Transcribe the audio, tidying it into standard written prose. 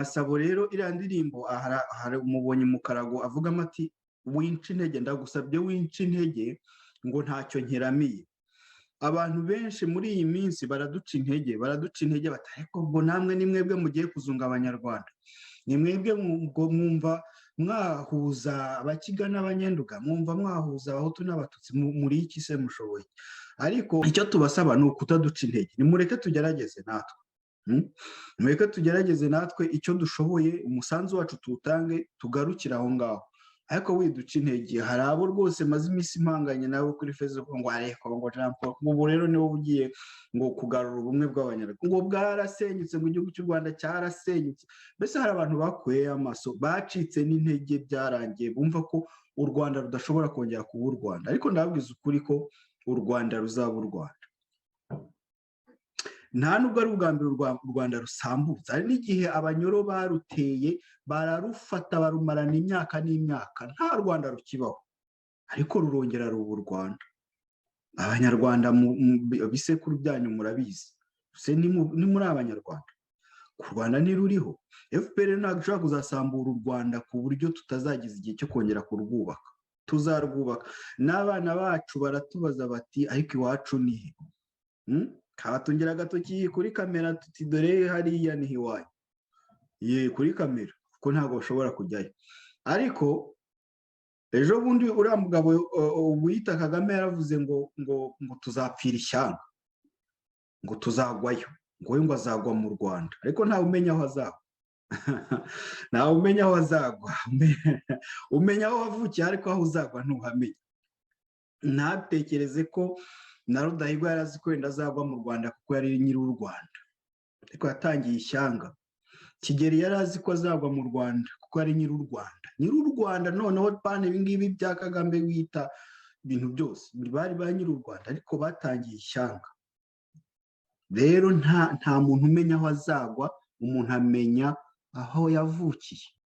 Gasabo rero iriya ndirimbo hari umubonye mu karago avuga ati winca intege, ndagusabye winca intege ngo ntacyo nkeramiye. Abantu benshi muri iyi minsi baraduca intege batariko ngo namwe ni mwebwe mugiye kuzunga abanyarwanda, ni mwebwe mwumva mwahuza abakiga n'abanyenduga, mwumva mwahuza abahutu n'abatutsi, muri iki se mushoboye? Ariko icyo tubasaba ni ukutaduca intege, nimureke tugerageze natwe, mureke tugerageze natwe icyo dushoboye, umusanzu wacu tuwutange, tugarukire aho ngaho. Ariko widuca intege, hari abo rwose maze iminsi impanganye nabo kuri Facebook ngo areko ngo Jean Paul ubu rero niwe ugiye ngo kugarura ubumwe bw'abanyarwanda, ngo bwarasenyutse, ngo igihugu cy'u Rwanda cyarasenyutse. Mbese hari abantu bakuye amaso, bacitse n'intege, byarangiye bumva ko u Rwanda rudashobora kongera kuba u Rwanda. Ariko ndabwiza ukuri ko u Rwanda ruzaba u Rwanda. Nta nubwo ari ubwa mbere u Rwanda rusambutse, hari n'igihe abanyoro baruteye bararufata barumarana imyaka n'imyaka, nta Rwanda rukibaho, ariko rurongera ruba u Rwanda. Abanyarwanda bisekuru byanyu murabizi, se ni muri abanyarwanda, ku Rwanda ntiruriho. FPR ntabwo ishobora kuzasambura u Rwanda ku buryo tutazagiza igihe cyo kongera kurwubaka, tuzarwubaka. N'abana bacu baratubaza bati ariko iwacu ni he? Kabatungira agatoki kuri kamera tuti dore hariya ni hiwaye, kuri kamera kuko ntabwo bashobora kujyayo. Ariko ejo bundi uriya mugabo wita Kagame yaravuze ngo tuzapfira ishyanga, ngo tuzagwayo, ngo we ngo azagwa mu Rwanda, ariko ntawe umenya aho azagwa. Ntawe umenya aho azagwa, umenya aho wavukiye ariko aho uzagwa ntuhamenya. Ntatekereze ko na Rudahigwa yarazi ko wenda azagwa mu Rwanda kuko yari nyiri u Rwanda, ariko yatangiye ishyanga. Kigeli yarazi ko azagwa mu Rwanda kuko yari nyiri u Rwanda, nyiri u Rwanda. Noneho pane ibingibi bya Kagame wita ibintu byose bari ba nyiri u Rwanda, ariko batangiye ishyanga. Rero nta muntu umenya aho azagwa, umuntu amenya aho yavukiye.